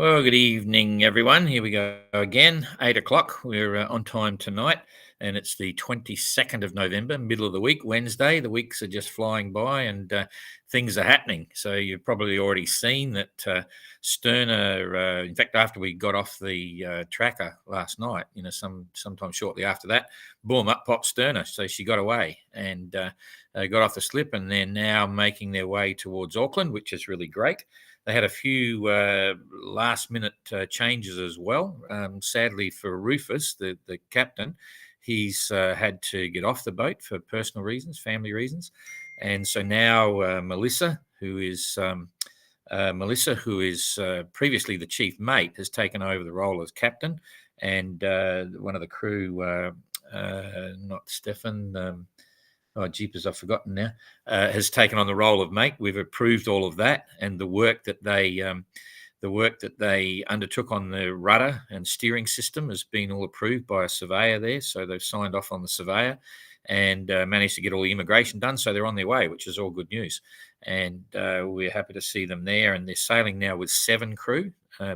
Well, good evening, everyone. Here we go again, 8 o'clock. We're on time tonight, and it's the 22nd of November, middle of the week, Wednesday. The weeks are just flying by, and things are happening. So you've probably already seen that Sterner, in fact, after we got off the tracker last night, sometime shortly after that, boom, up popped Sterner. So she got away and got off the slip, and they're now making their way towards Auckland, which is really great. They had a few last-minute changes as well. Sadly for Rufus, the captain, he's had to get off the boat for personal reasons, family reasons, and so now Melissa, who is previously the chief mate, has taken over the role as captain, and one of the crew, not Stefan. Oh, jeepers, I've forgotten now, has taken on the role of mate. We've approved all of that, and the work that they undertook on the rudder and steering system has been all approved by a surveyor there. So they've signed off on the surveyor and managed to get all the immigration done. So they're on their way, which is all good news. And we're happy to see them there. And they're sailing now with 7 crew.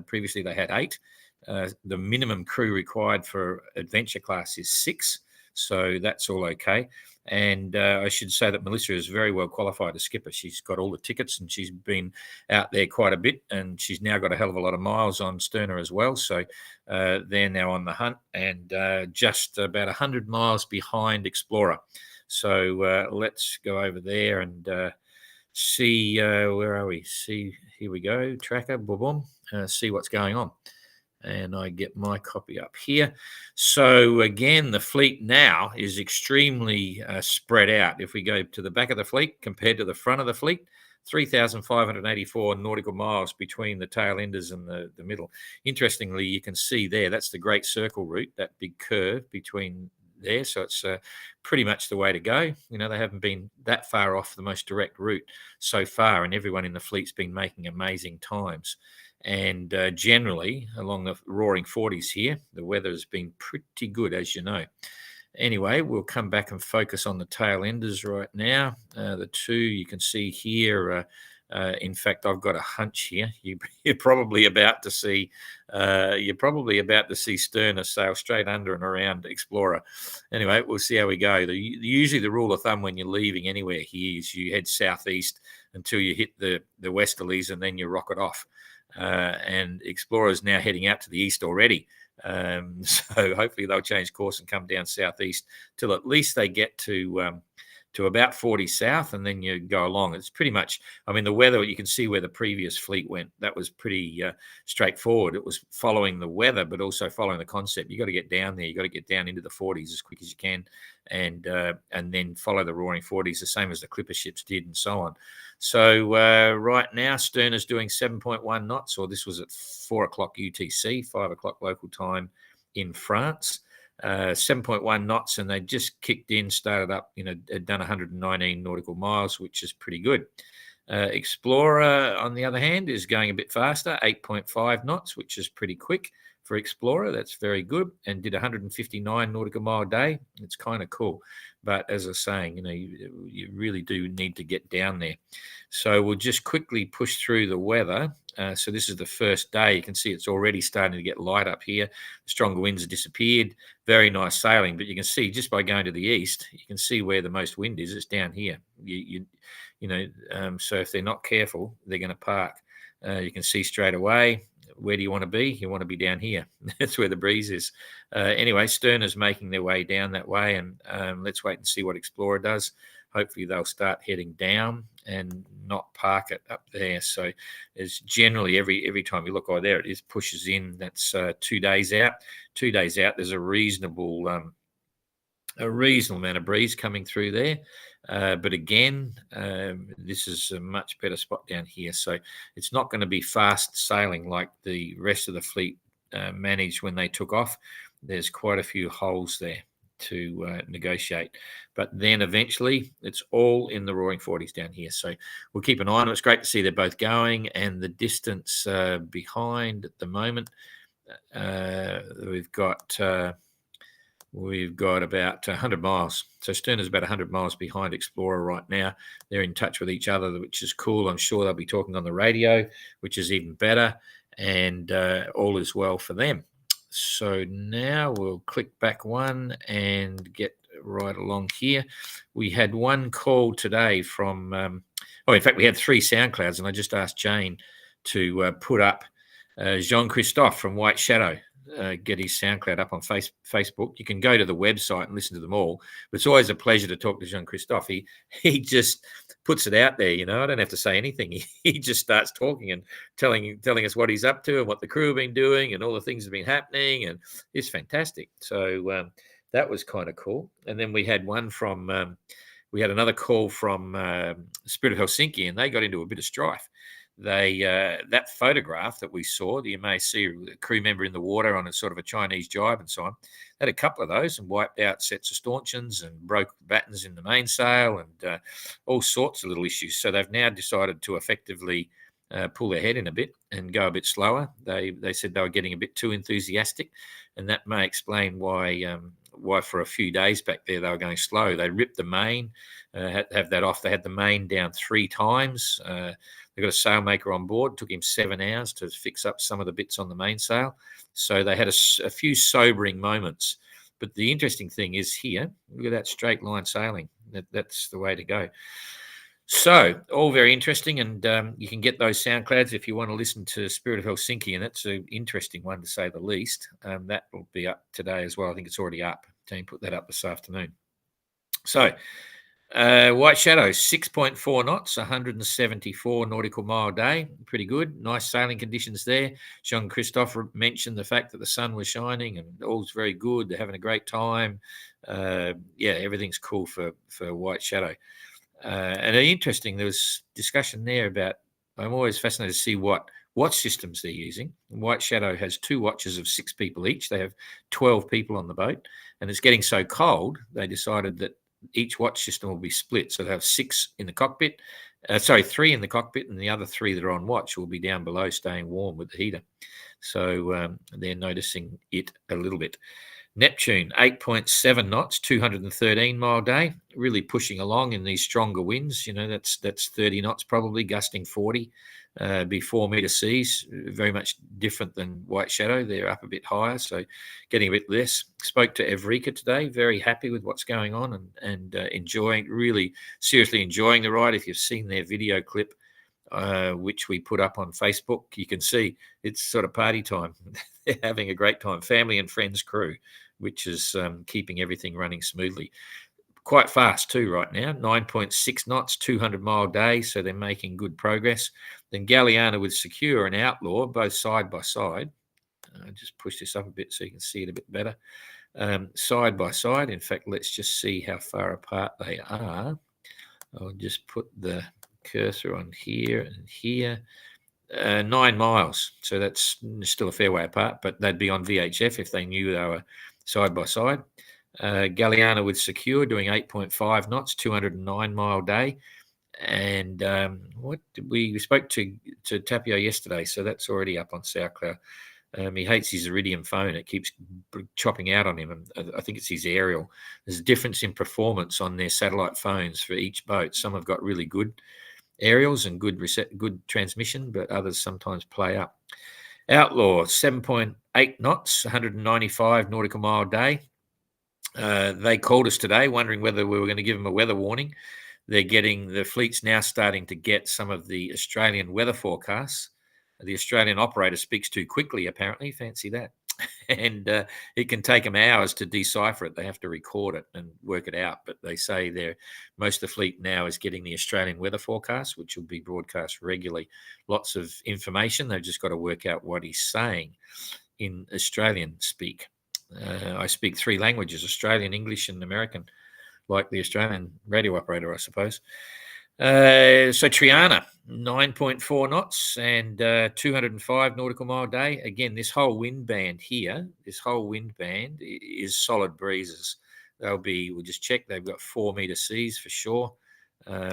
Previously, they had 8. The minimum crew required for adventure class is 6. So that's all okay. And I should say that Melissa is very well qualified as skipper. She's got all the tickets and she's been out there quite a bit, and she's now got a hell of a lot of miles on Sterner as well. So they're now on the hunt, and just about 100 miles behind Explorer. So let's go over there and see, where are we? See, here we go, tracker, boom, boom, see what's going on. And I get my copy up here. So again, the fleet now is extremely spread out. If we go to the back of the fleet compared to the front of the fleet, 3,584 nautical miles between the tail enders and the middle. Interestingly, you can see there, that's the Great Circle route, that big curve between there. So it's pretty much the way to go. They haven't been that far off the most direct route so far, and everyone in the fleet's been making amazing times. And generally, along the roaring 40s here, the weather has been pretty good, as you know. Anyway, we'll come back and focus on the tail enders right now. The two you can see here, in fact, I've got a hunch here. You're probably about to see Sterner sail straight under and around Explorer. Anyway, we'll see how we go. Usually the rule of thumb when you're leaving anywhere here is you head southeast until you hit the westerlies, and then you rocket off. And Explorer is now heading out to the east already. So hopefully they'll change course and come down southeast till at least they get to about 40 south, and then you go along. It's pretty much, the weather, you can see where the previous fleet went. That was pretty straightforward. It was following the weather, but also following the concept. You got to get down there. You got to get down into the 40s as quick as you can, and then follow the roaring 40s, the same as the clipper ships did, and so on. So right now, Sterner's doing 7.1 knots, or this was at 4 o'clock UTC, 5 o'clock local time in France. 7.1 knots, and they just kicked in, started up, had done 119 nautical miles, which is pretty good. Explorer, on the other hand, is going a bit faster, 8.5 knots, which is pretty quick for Explorer. That's very good, and did 159 nautical mile day. It's kind of cool. But as I was saying, you really do need to get down there. So we'll just quickly push through the weather. So this is the first day. You can see it's already starting to get light up here. The stronger winds have disappeared. Very nice sailing. But you can see just by going to the east, you can see where the most wind is. It's down here. So if they're not careful, they're going to park. You can see straight away. Where do you want to be? You want to be down here. That's where the breeze is. Anyway, Sterner's making their way down that way, and let's wait and see what Explorer does. Hopefully they'll start heading down and not park it up there. So it's generally every time you look, there it is, pushes in. That's 2 days out. 2 days out, there's a reasonable amount of breeze coming through there. But again, this is a much better spot down here. So it's not going to be fast sailing like the rest of the fleet managed when they took off. There's quite a few holes there to negotiate. But then eventually it's all in the roaring 40s down here. So we'll keep an eye on it. It's great to see they're both going, and the distance behind at the moment, we've got about 100 miles. So Sterner's about 100 miles behind Explorer right now. They're in touch with each other, which is cool. I'm sure they'll be talking on the radio, which is even better. and all is well for them. So now we'll click back one and get right along here. We had one call today from, in fact, we had 3 SoundClouds, and I just asked Jane to put up Jean-Christophe from White Shadow, get his SoundCloud up on Facebook. You can go to the website and listen to them all. But it's always a pleasure to talk to Jean-Christophe. He just puts it out there, I don't have to say anything. He just starts talking and telling us what he's up to and what the crew have been doing and all the things that have been happening, and it's fantastic. So that was kind of cool. And then we had one from we had another call from Spirit of Helsinki, and they got into a bit of strife. They that photograph that we saw, you may see a crew member in the water on a sort of a Chinese jibe and so on, had a couple of those and wiped out sets of stanchions and broke battens in the mainsail and all sorts of little issues. So they've now decided to effectively pull their head in a bit and go a bit slower. They said they were getting a bit too enthusiastic, and that may explain why for a few days back there they were going slow. They ripped the main, have that off. They had the main down 3 times. They got a sailmaker on board. It took him 7 hours to fix up some of the bits on the mainsail. So they had a few sobering moments. But the interesting thing is here, look at that straight line sailing. That's the way to go. So all very interesting, and you can get those SoundClouds if you want to listen to Spirit of Helsinki, and that's an interesting one to say the least. That will be up today as well. I think it's already up. Team put that up this afternoon. So White Shadow, 6.4 knots, 174 nautical mile day. Pretty good. Nice sailing conditions there. Jean-Christophe mentioned the fact that the sun was shining and all's very good. They're having a great time. Everything's cool for White Shadow. And interesting, there was discussion there about, I'm always fascinated to see what watch systems they're using. White Shadow has 2 watches of 6 people each. They have 12 people on the boat, and it's getting so cold, they decided that each watch system will be split. So they have 6 in the cockpit, 3 in the cockpit, and the other 3 that are on watch will be down below staying warm with the heater. So they're noticing it a little bit. Neptune, 8.7 knots, 213 mile day, really pushing along in these stronger winds. That's 30 knots probably, gusting 40, be 4 meter seas, very much different than White Shadow. They're up a bit higher, so getting a bit less. Spoke to Evrika today, very happy with what's going on and enjoying, really seriously enjoying the ride. If you've seen their video clip, which we put up on Facebook, you can see it's sort of party time. They're having a great time, family and friends crew, which is keeping everything running smoothly. Quite fast too right now, 9.6 knots, 200 mile day, so they're making good progress. Then Galliana with Secure and Outlaw, both side by side. I'll just push this up a bit so you can see it a bit better. Side by side, in fact, let's just see how far apart they are. I'll just put the cursor on here and here. 9 miles, so that's still a fair way apart, but they'd be on VHF if they knew they were side by side. Galliana with Secure doing 8.5 knots, 209 mile day. And what did we spoke to Tapio yesterday, so that's already up on SoundCloud. He hates his Iridium phone. It keeps chopping out on him. And I think it's his aerial. There's a difference in performance on their satellite phones for each boat. Some have got really good aerials and good transmission, but others sometimes play up. Outlaw, 7.8 knots, 195 nautical mile day. They called us today wondering whether we were going to give them a weather warning. The fleet's now starting to get some of the Australian weather forecasts. The Australian operator speaks too quickly, apparently. Fancy that. And it can take them hours to decipher it. They have to record it and work it out. But they say most of the fleet now is getting the Australian weather forecast, which will be broadcast regularly. Lots of information. They've just got to work out what he's saying in Australian speak. I speak 3 languages, Australian, English, and American, like the Australian radio operator, I suppose. So Triana, 9.4 knots and 205 nautical mile day. Again, this whole wind band here, is solid breezes. We'll just check, they've got 4 meter seas for sure,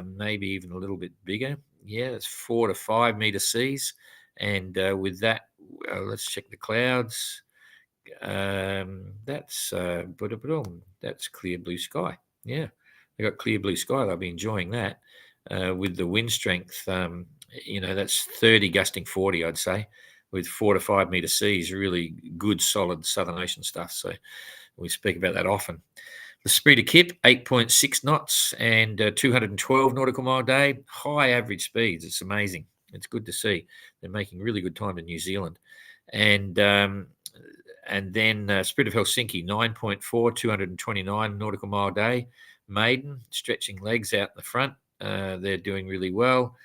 maybe even a little bit bigger. Yeah, it's 4 to 5 meter seas. And with that, let's check the clouds. That's clear blue sky. Yeah, they got clear blue sky. They'll be enjoying that. With the wind strength, that's 30 gusting 40, I'd say. with 4 to 5 metre seas, really good, solid Southern Ocean stuff. So we speak about that often. The Speeder Kip, 8.6 knots and 212 nautical mile a day, high average speeds. It's amazing. It's good to see. They're making really good time in New Zealand. And then Spirit of Helsinki, 9.4, 229 nautical mile a day. Maiden, stretching legs out in the front. They're doing really well.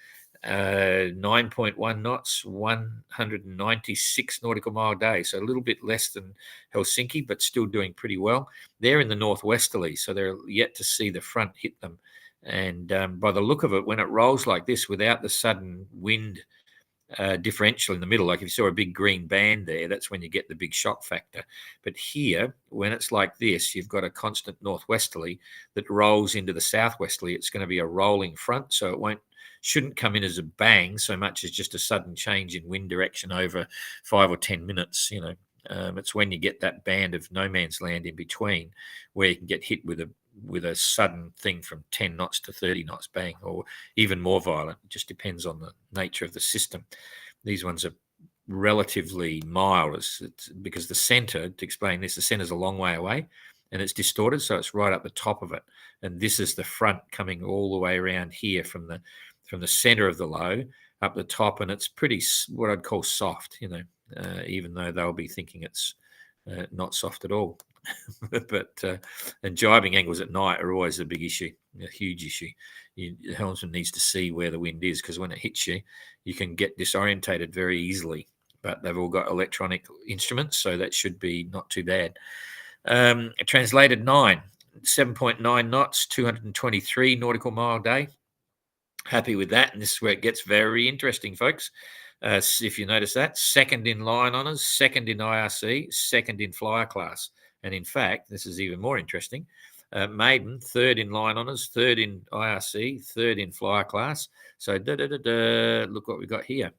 9.1 knots, 196 nautical mile a day. So a little bit less than Helsinki, but still doing pretty well. They're in the northwesterly, so they're yet to see the front hit them. And by the look of it, when it rolls like this without the sudden wind differential in the middle, like if you saw a big green band there, that's when you get the big shock factor. But here, when it's like this, you've got a constant northwesterly that rolls into the southwesterly. It's going to be a rolling front, so it shouldn't come in as a bang so much as just a sudden change in wind direction over 5 or 10 minutes. It's when you get that band of no man's land in between where you can get hit with a sudden thing from 10 knots to 30 knots, bang, or even more violent. It just depends on the nature of the system. These ones are relatively mild because the centre, to explain this, the centre's a long way away and it's distorted, so it's right up the top of it. And this is the front coming all the way around here from the centre of the low up the top, and it's pretty what I'd call soft, even though they'll be thinking it's not soft at all. And jibing angles at night are always a big issue, a huge issue. The helmsman needs to see where the wind is, because when it hits you, you can get disorientated very easily. But they've all got electronic instruments, so that should be not too bad. Translated 9, 7.9 knots, 223 nautical mile a day. Happy with that, and this is where it gets very interesting, folks. If you notice that, second in line honours, second in IRC, second in flyer class. And in fact, this is even more interesting. Maiden, third in line honours, third in IRC, third in flyer class. So look what we've got here.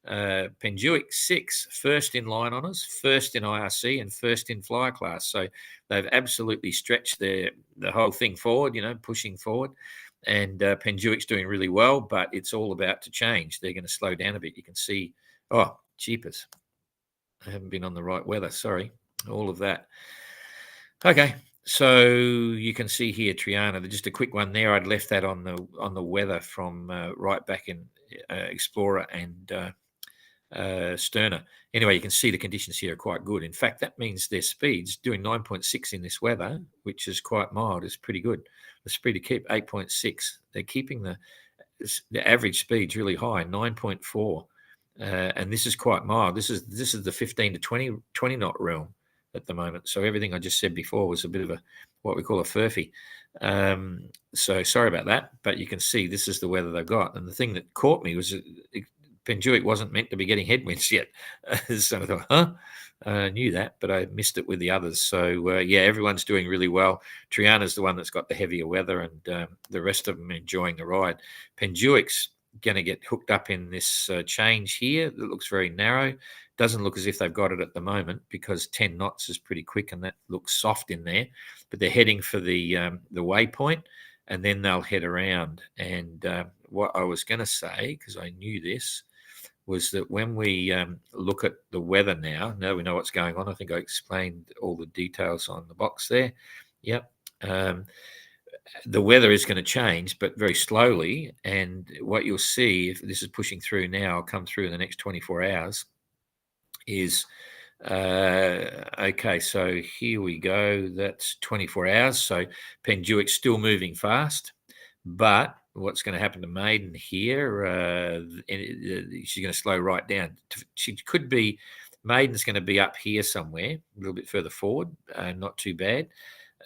Penjuik, 6, first in line honours, first in IRC, and first in flyer class. So they've absolutely stretched the whole thing forward, pushing forward. And Penjuik's doing really well, but it's all about to change. They're going to slow down a bit. You can see, jeepers. I haven't been on the right weather. Sorry. All of that. Okay. So you can see here, Triana, just a quick one there. I'd left that on the weather from right back in Explorer and Sterer. Anyway, you can see the conditions here are quite good. In fact, that means their speeds doing 9.6 in this weather, which is quite mild, is pretty good. The Speeder Kip 8.6. They're keeping the average speeds really high, 9.4, and this is quite mild. This is the 15 to 20 knot realm at the moment. So everything I just said before was a bit of what we call a furphy. So sorry about that, but you can see this is the weather they've got. And the thing that caught me was Penjuik wasn't meant to be getting headwinds yet. So I thought, I knew that, but I missed it with the others. So, everyone's doing really well. Triana's the one that's got the heavier weather, and the rest of them enjoying the ride. Penjuik's going to get hooked up in this change here that looks very narrow. Doesn't look as if they've got it at the moment, because 10 knots is pretty quick and that looks soft in there. But they're heading for the waypoint, and then they'll head around. And what I was going to say, because I knew this, was that when we look at the weather now we know what's going on. I think I explained all the details on the box there. Yep. The weather is going to change, but very slowly. And what you'll see, if this is pushing through now, I'll come through in the next 24 hours, is, okay, so here we go. That's 24 hours. So Penjuik's still moving fast, but what's going to happen to Maiden here? She's going to slow right down. She could be, Maiden's going to be up here somewhere, a little bit further forward, not too bad.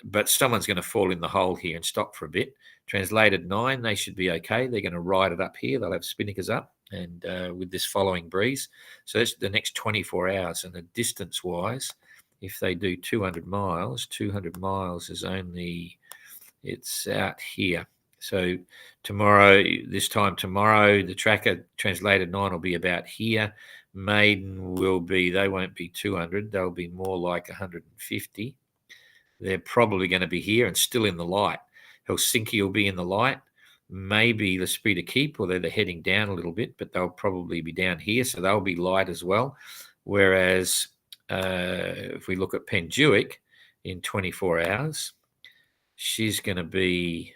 But someone's going to fall in the hole here and stop for a bit. Translated 9, they should be okay. They're going to ride it up here. They'll have spinnakers up, and with this following breeze. So that's the next 24 hours. And the distance-wise, if they do 200 miles is only, it's out here. So this time tomorrow, the tracker Translated 9 will be about here. Maiden they won't be 200. They'll be more like 150. They're probably going to be here and still in the light. Helsinki will be in the light. maybe the speed of keep, or they're heading down a little bit, but they'll probably be down here, so they'll be light as well. Whereas if we look at Penduic in 24 hours, she's going to be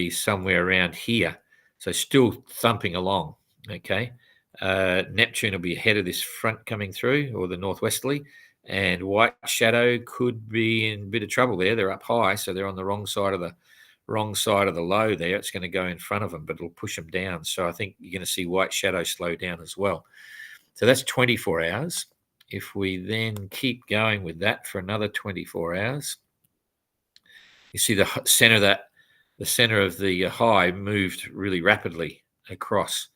somewhere around here, so still thumping along. Okay, Neptune will be ahead of this front coming through, or the northwesterly, and White Shadow could be in a bit of trouble there. They're up high, so they're on the wrong side of the low there. It's going to go in front of them, but it'll push them down. So I think you're going to see White Shadow slow down as well. So that's 24 hours. If we then keep going with that for another 24 hours, you see the center of the high moved really rapidly across.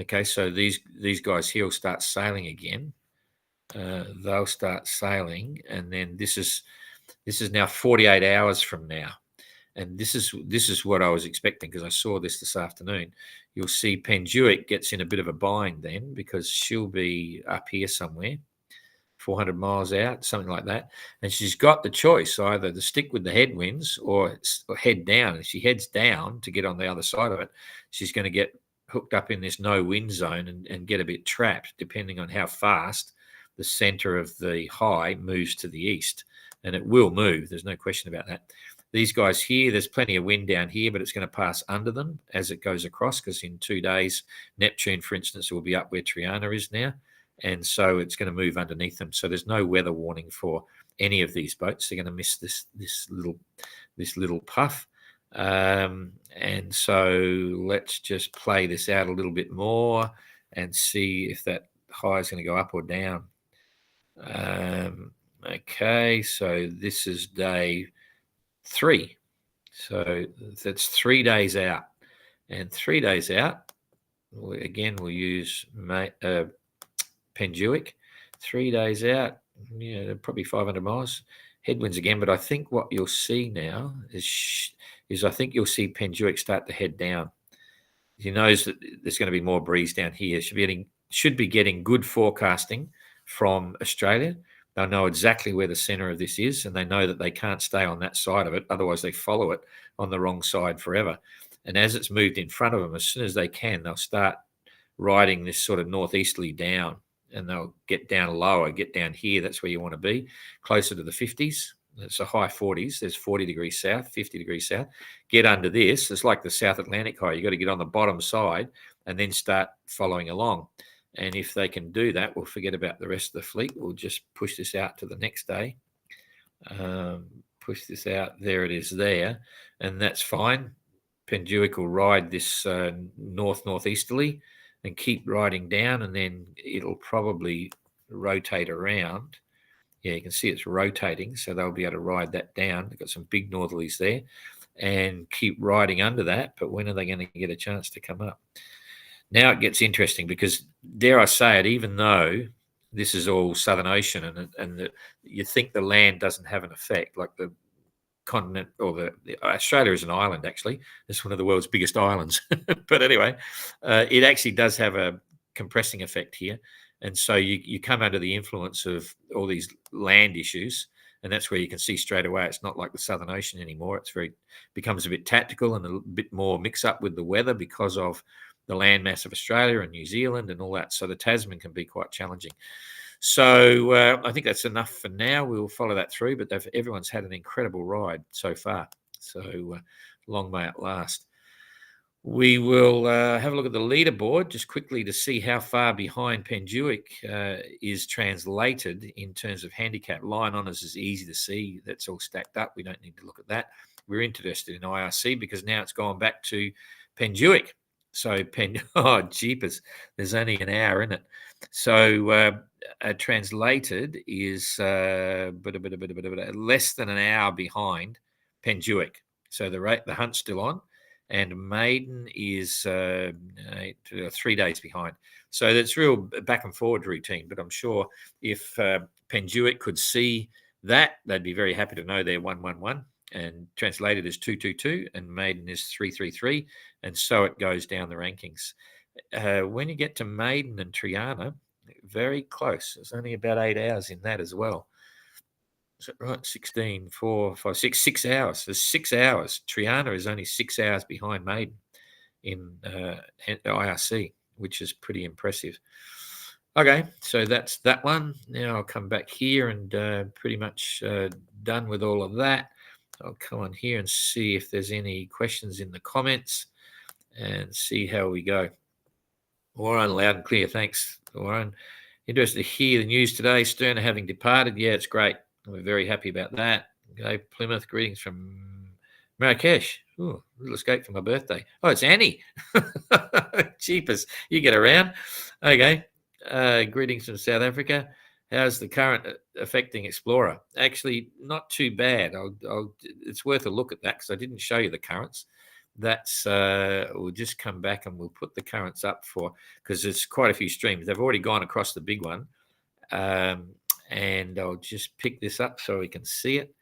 Okay, so these guys here will start sailing again. They'll start sailing, and then this is now 48 hours from now. And this is what I was expecting, because I saw this afternoon. You'll see Penduic gets in a bit of a bind then, because she'll be up here somewhere, 400 miles out, something like that. And she's got the choice either to stick with the headwinds or head down. If she heads down to get on the other side of it, she's going to get hooked up in this no wind zone and get a bit trapped, depending on how fast the center of the high moves to the east. And it will move. There's no question about that. These guys here, there's plenty of wind down here, but it's going to pass under them as it goes across, because in 2 days, Neptune, for instance, will be up where Triana is now. And so it's going to move underneath them. So there's no weather warning for any of these boats. They're going to miss this little puff. And so let's just play this out a little bit more and see if that high is going to go up or down. Okay, so this is day 3. So that's 3 days out. And 3 days out, we'll use Penduic. 3 days out, probably 500 miles. Headwinds again, but I think what you'll see now is I think you'll see Penduic start to head down. He knows that there's going to be more breeze down here. Should be getting good forecasting from Australia. They'll know exactly where the center of this is, and they know that they can't stay on that side of it. Otherwise, they follow it on the wrong side forever. And as it's moved in front of them, as soon as they can, they'll start riding this sort of northeasterly down, and they'll get down lower, get down here. That's where you want to be, closer to the 50s. It's a high 40s. There's 40 degrees south, 50 degrees south. Get under this. It's like the South Atlantic high. You've got to get on the bottom side and then start following along. And if they can do that, we'll forget about the rest of the fleet. We'll just push this out to the next day. Push this out. There it is there. And that's fine. Penduic will ride this northeasterly and keep riding down, and then it'll probably rotate around. Yeah, you can see it's rotating, so they'll be able to ride that down. They've got some big northerlies there and keep riding under that. But when are they going to get a chance to come up? Now it gets interesting, because, dare I say it, even though this is all Southern Ocean and you think the land doesn't have an effect, like the continent, or Australia is an island, actually. It's one of the world's biggest islands. But anyway, it actually does have a compressing effect here. And so you come under the influence of all these land issues, and that's where you can see straight away it's not like the Southern Ocean anymore. Becomes a bit tactical and a bit more mix up with the weather because of the landmass of Australia and New Zealand and all that. So the Tasman can be quite challenging. So I think that's enough for now. We'll follow that through, but everyone's had an incredible ride so far. So long may it last. We will have a look at the leaderboard just quickly to see how far behind Penduic is translated in terms of handicap. Line honours is easy to see. That's all stacked up. We don't need to look at that. We're interested in IRC because now it's gone back to Penduic. So oh, jeepers, there's only an hour in it. So translated is less than an hour behind Penduic. So the hunt's still on, and Maiden is 3 days behind. So that's real back and forward routine. But I'm sure if Penduic could see that, they'd be very happy to know they're 111. And translated as 222, and Maiden is 333, and so it goes down the rankings. When you get to Maiden and Triana, very close. There's only about 8 hours in that as well. Is that right? 16, 4, 5, 6, 6 hours. There's 6 hours. Triana is only 6 hours behind Maiden in IRC, which is pretty impressive. Okay, so that's that one. Now I'll come back here and pretty much done with all of that. I'll come on here and see if there's any questions in the comments and see how we go. Warren, loud and clear. Thanks, Warren. Interested to hear the news today. Sterer having departed. Yeah, it's great. We're very happy about that. Okay, Plymouth, greetings from Marrakesh. Ooh, a little escape for my birthday. Oh, it's Annie. Cheapest. You get around. Okay. Greetings from South Africa. How's the current affecting Explorer? Actually, not too bad. It's worth a look at that because I didn't show you the currents. That's we'll just come back and we'll put the currents up because there's quite a few streams. They've already gone across the big one. And I'll just pick this up so we can see it.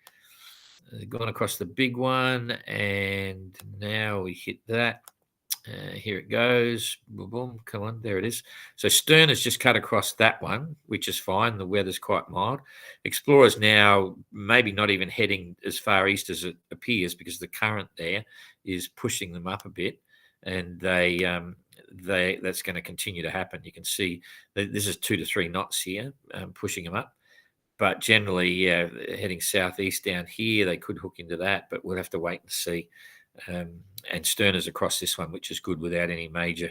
Gone across the big one, and now we hit that. Here it goes. Boom, boom. Come on, there it is. So Stern has just cut across that one, which is fine. The weather's quite mild. Explorer's now maybe not even heading as far east as it appears because the current there is pushing them up a bit, and that's going to continue to happen. You can see this is 2 to 3 knots here, pushing them up. But generally, yeah, heading southeast down here, they could hook into that, but we'll have to wait and see. And Sterner's across this one, which is good without any major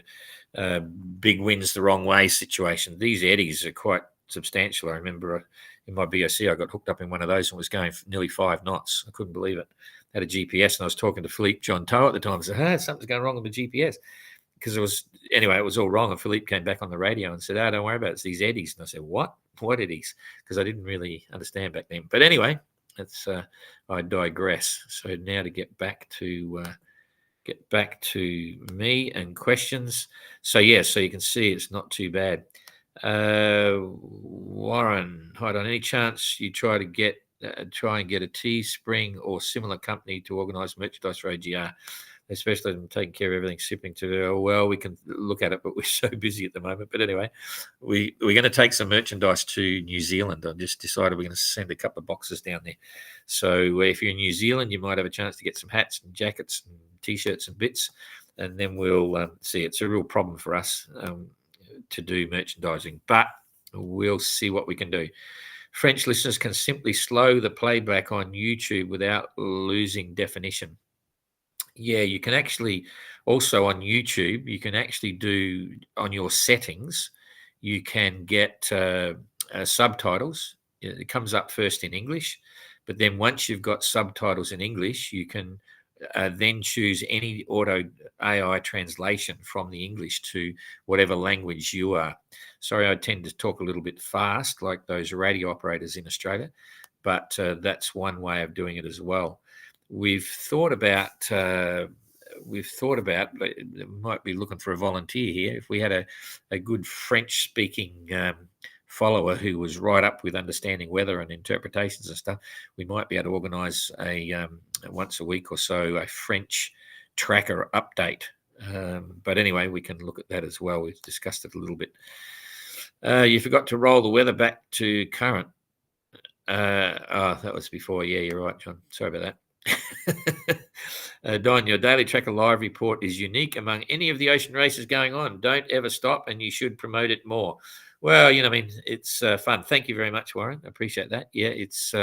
big winds the wrong way situation. These eddies are quite substantial. I remember in my BOC, I got hooked up in one of those and was going nearly 5 knots. I couldn't believe it. I had a GPS and I was talking to Philippe John Toe at the time. I said, hey, something's going wrong with the GPS. Because it was all wrong. And Philippe came back on the radio and said, oh, don't worry about it. It's these eddies. And I said, what? What eddies? Because I didn't really understand back then. But anyway, I digress. So now to get back to me and questions. So yeah, so you can see it's not too bad. Warren, hold on. Any chance you try and get a Teespring or similar company to organise merchandise for OGR? Especially them taking care of everything, shipping to. Well, we can look at it, but we're so busy at the moment. But anyway, we're going to take some merchandise to New Zealand. I just decided we're going to send a couple of boxes down there. So if you're in New Zealand, you might have a chance to get some hats and jackets and T-shirts and bits, and then we'll see. It's a real problem for us to do merchandising, but we'll see what we can do. French listeners can simply slow the playback on YouTube without losing definition. Yeah, you can actually also on YouTube, you can actually do on your settings, you can get subtitles. It comes up first in English, but then once you've got subtitles in English, you can then choose any auto AI translation from the English to whatever language you are. Sorry, I tend to talk a little bit fast like those radio operators in Australia, but that's one way of doing it as well. We've thought about, we might be looking for a volunteer here. If we had a good French-speaking follower who was right up with understanding weather and interpretations and stuff, we might be able to organise a once a week or so a French tracker update. But anyway, we can look at that as well. We've discussed it a little bit. You forgot to roll the weather back to current. That was before. Yeah, you're right, John. Sorry about that. Don, your daily tracker live report is unique among any of the ocean races going on. Don't ever stop, and you should promote it more. Well, it's fun. Thank you very much, Warren. I appreciate that. Yeah, it's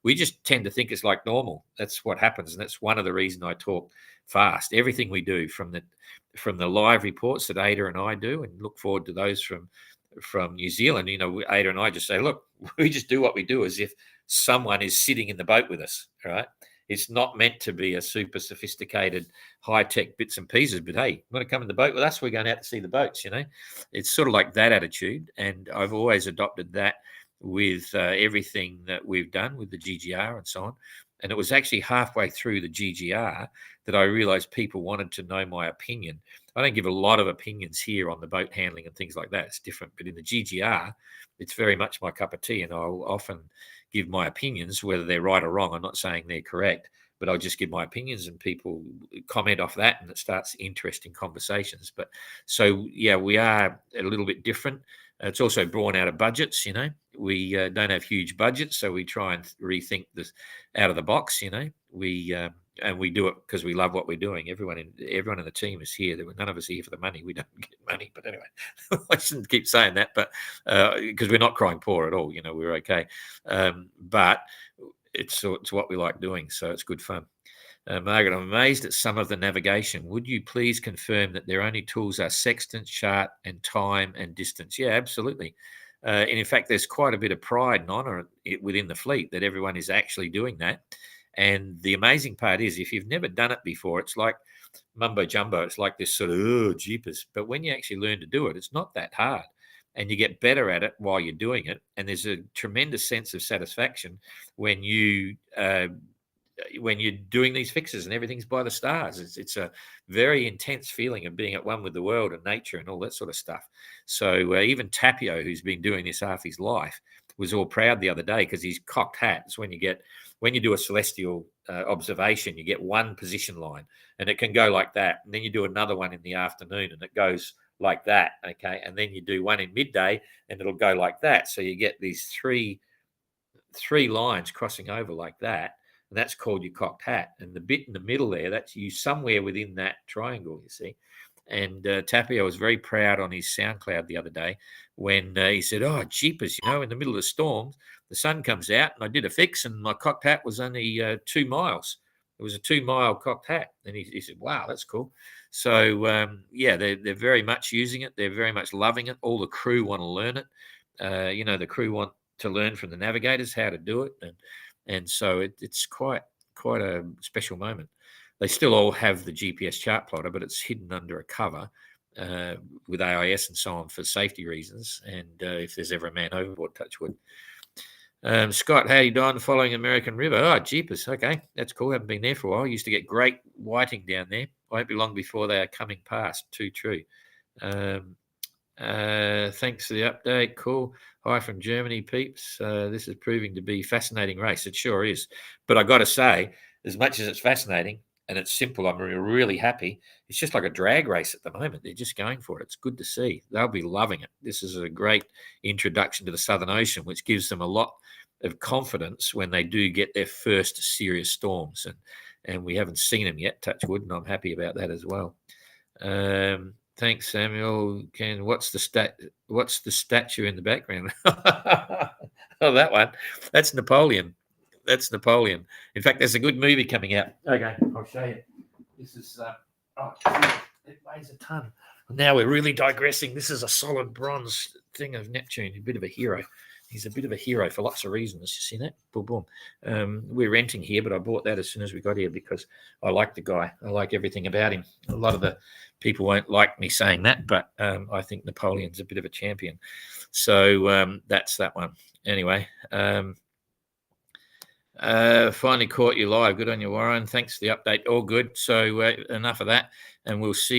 we just tend to think it's like normal. That's what happens, and that's one of the reasons I talk fast. Everything we do from the live reports that Ada and I do, and look forward to those from New Zealand. Ada and I just say, look, we just do what we do as if someone is sitting in the boat with us, right? It's not meant to be a super sophisticated, high-tech bits and pieces, but hey, you want to come in the boat with us? We're going out to see the boats, It's sort of like that attitude, and I've always adopted that with everything that we've done with the GGR and so on. And it was actually halfway through the GGR that I realized people wanted to know my opinion. I don't give a lot of opinions here on the boat handling and things like that. It's different. But in the GGR, it's very much my cup of tea, and I'll often give my opinions, whether they're right or wrong. I'm not saying they're correct, but I'll just give my opinions and people comment off that, and it starts interesting conversations. But so, yeah, we are a little bit different. It's also born out of budgets, We don't have huge budgets, so we try and rethink this out of the box. And we do it because we love what we're doing. Everyone in the team is here. None of us are here for the money. We don't get money, but anyway, I shouldn't keep saying that. But because we're not crying poor at all, we're okay. But it's what we like doing, so it's good fun. Margaret, I'm amazed at some of the navigation. Would you please confirm that their only tools are sextant, chart, and time and distance? Yeah, absolutely. And in fact, there's quite a bit of pride and honour within the fleet that everyone is actually doing that. And the amazing part is, if you've never done it before, it's like mumbo jumbo. It's like this sort of, oh, jeepers. But when you actually learn to do it, it's not that hard. And you get better at it while you're doing it. And there's a tremendous sense of satisfaction when you're doing these fixes and everything's by the stars. It's a very intense feeling of being at one with the world and nature and all that sort of stuff. So even Tapio, who's been doing this half his life, was all proud the other day because his cocked hat is when you do a celestial observation, you get one position line and it can go like that. And then you do another one in the afternoon and it goes like that. Okay. And then you do one in midday and it'll go like that. So you get these three lines crossing over like that. And that's called your cocked hat. And the bit in the middle there, that's you somewhere within that triangle, you see. And Tapio was very proud on his SoundCloud the other day when he said, oh, jeepers, in the middle of the storm, the sun comes out and I did a fix and my cocked hat was only 2 miles. It was a 2-mile cocked hat. And he said, wow, that's cool. So, they're very much using it. They're very much loving it. All the crew want to learn it. The crew want to learn from the navigators how to do it. And so it's quite a special moment. They still all have the GPS chart plotter, but it's hidden under a cover with AIS and so on for safety reasons. And if there's ever a man overboard, touch wood. Scott, how you doing following American River? Oh, jeepers. Okay, that's cool. Haven't been there for a while. Used to get great whiting down there. Won't be long before they are coming past. Too true. Thanks for the update. Cool. Hi from Germany, peeps. This is proving to be a fascinating race. It sure is. But I got to say, as much as it's fascinating and it's simple, I'm really happy. It's just like a drag race at the moment. They're just going for it. It's good to see. They'll be loving it. This is a great introduction to the Southern Ocean, which gives them a lot of confidence when they do get their first serious storms. And we haven't seen them yet, touch wood, and I'm happy about that as well. Thanks, Samuel. What's the statue in the background? Oh, that one. That's Napoleon. In fact, there's a good movie coming out. Okay, I'll show you. This is it weighs a ton. Now we're really digressing. This is a solid bronze thing of Neptune, a bit of a hero. He's a bit of a hero for lots of reasons. You see that? Boom, boom. We're renting here, but I bought that as soon as we got here because I like the guy. I like everything about him. A lot of the people won't like me saying that, but I think Napoleon's a bit of a champion. So that's that one. Anyway, finally caught you live. Good on you, Warren. Thanks for the update. All good. So enough of that, and we'll see